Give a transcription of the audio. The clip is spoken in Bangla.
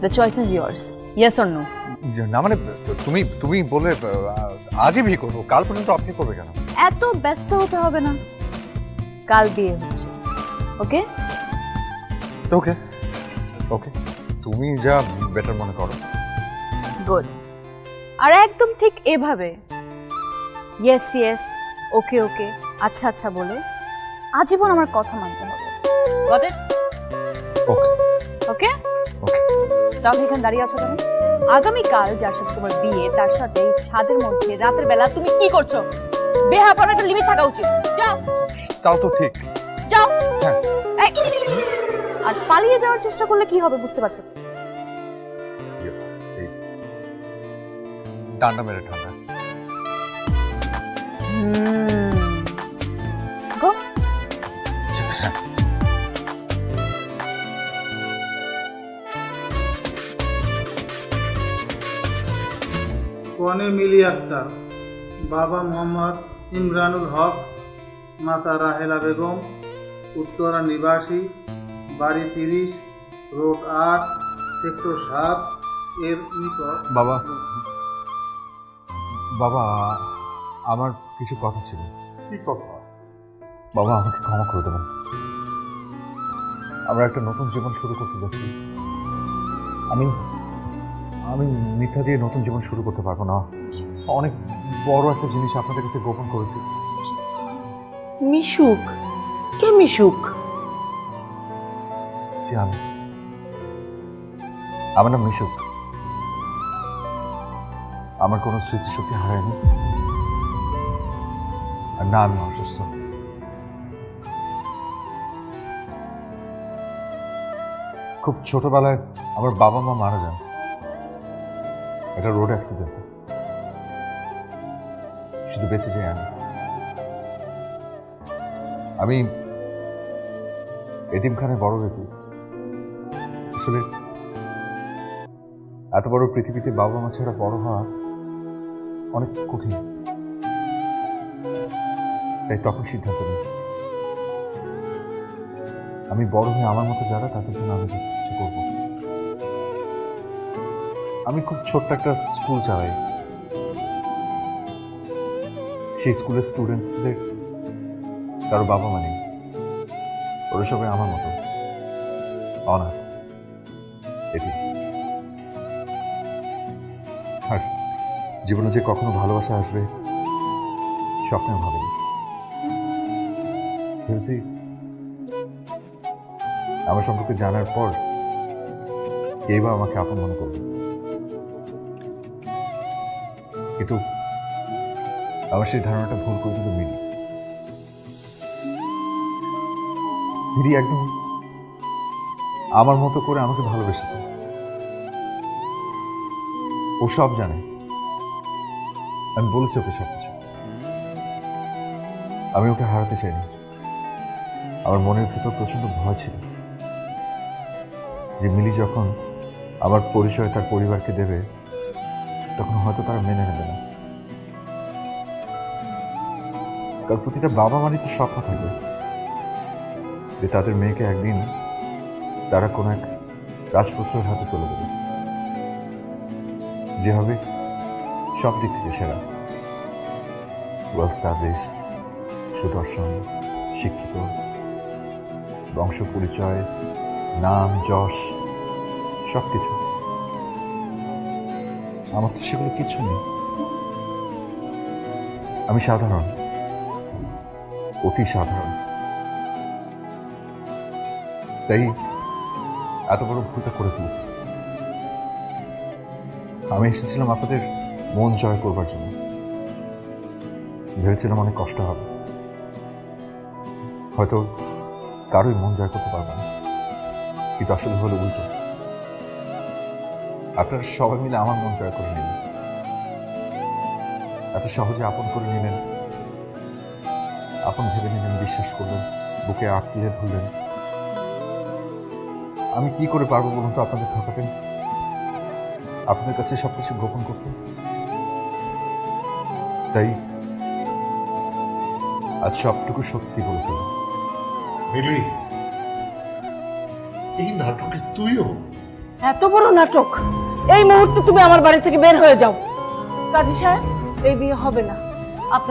The choice is yours, yes or no? না মানে তুমি তুমি বলে আজই বিয়ে করবো, কাল পর্যন্ত আপনি করবে কেন? এত ব্যস্ত হতে হবে না, কাল বিয়ে হচ্ছে। ওকে ওকে ওকে, তুমি যা বেটার মনে করো। গুড। আর একদম ঠিক এভাবে ইয়েস ইয়েস, ওকে ওকে, আচ্ছা আচ্ছা বলে আজীবন আমার কথা মানতে হবে। Got it? Okay okay, okay. তাহলে এখানে দাঁড়িয়ে আছো কেন? আগামীকাল যার সাথে তোমার বিয়ে তার সাথে এই ছাদের মধ্যে রাতের বেলা তুমি কি করছো? বেহাপনার একটা লিমিট থাকা উচিত। যাও তাও তো ঠিক। যাও। হ্যাঁ। এই, আর পালিয়ে যাওয়ার চেষ্টা করলে কি হবে বুঝতে পারছো? এই ডান্ডা মেরে ঠান্ডা। গো। কনে মিলি আক্তার, বাবা মোহাম্মদ ইমরানুল হক, মাতা রাহেলা বেগম, উত্তরা নিবাসী, বাড়ি 30, রোড 8, সেক্টর 7 এর নিকট। বাবা বাবা, আমার কিছু কথা ছিল। কি কথা? বাবা আমাকে ক্ষমা করে দেবেন, আমরা একটা নতুন জীবন শুরু করতে যাচ্ছি। আমি আমি মিথ্যা দিয়ে নতুন জীবন শুরু করতে পারবো না। অনেক বড় একটা জিনিস আপনাদের কাছে গোপন করেছি। মিশুক? কে মিশুক? জি আমার নাম মিশুক। আমার কোনো স্মৃতিশক্তি হারায়নি, আর না আমি অসুস্থ। খুব ছোটবেলায় আমার বাবা মা মারা যান একটা রোড অ্যাক্সিডেন্টে। শুধু বেঁচে যাই আমি এতিমখানে বড় হয়েছি। আসলে এত বড় পৃথিবীতে বাবা মা ছাড়া বড় হওয়া অনেক কঠিন, তাই তখন সিদ্ধান্ত নিই আমি বড় হয়ে আমার মতো যারা তাদের জন্য আমি কিছু করবো। আমি খুব ছোট্ট একটা স্কুল চালাই, সেই স্কুলের স্টুডেন্টদের কারো বাবা মা নেই, ওরা সবাই আমার মতো অনাথ এটি। আর জীবনে যে কখনো ভালোবাসা আসবে স্বপ্নেও ভাবেনি। ভেবেছি আমার সম্পর্কে জানার পর কেই বা আমাকে আপন মনে করবে, কিন্তু আমার সেই ধারণাটা ভুল করে দিল মিলি। মিলি একদম আমার মতো করে আমাকে ভালোবেসেছে। ও সব জানে, আমি বলেছি ওকে সবকিছু। আমি ওকে হারাতে চাইনি। আমার মনের ভিতর প্রচন্ড ভয় ছিল যে মিলি যখন আমার পরিচয় তার পরিবারকে দেবে তখন হয়তো তারা মেনে নেবে না। কারণ প্রতিটা বাবা মারই তো স্বপ্ন থাকবে যে তাদের মেয়েকে একদিন তারা কোনো এক রাজপুত্রের হাতে তুলে দেবে, যে হবে সব দিক থেকে সেরা, ওয়েল স্টাবলিশড, সুদর্শন, শিক্ষিত, বংশ পরিচয়, নাম যশ সব কিছু। আমার তো সেগুলো কিছু নেই। আমি সাধারণ, অতি সাধারণ, তাই এত বড় ভুলটা করে ফেলেছি। আমি এসেছিলাম আপনাদের মন জয় করবার জন্য, ভেবেছিলাম অনেক কষ্ট হবে, হয়তো কারোই মন জয় করতে পারবো না, কিন্তু আসলে হলো উল্টো। আপনারা সবাই মিলে আমার মন জয় করে নিলেন, এত সহজে আপন করে নিলেন, আপন ভেবে নিলেন, বিশ্বাস করলেন, বুকে আঁকড়ে ধরলেন। আমি কি করে পারবো বলুন তো আপনাদের ঠকাতে, আপনাদের কাছে সবকিছু গোপন করতে? তাই আজ সবটুকু সত্যি বলে ফেললাম। মিলি, এই নাটকে তুইও? এত বড় নাটক! এই মুহূর্তে তুমি আমার বাড়ি থেকে বের হয়ে যাও। কাজী সাহেব, এই বিয়ে হবে না।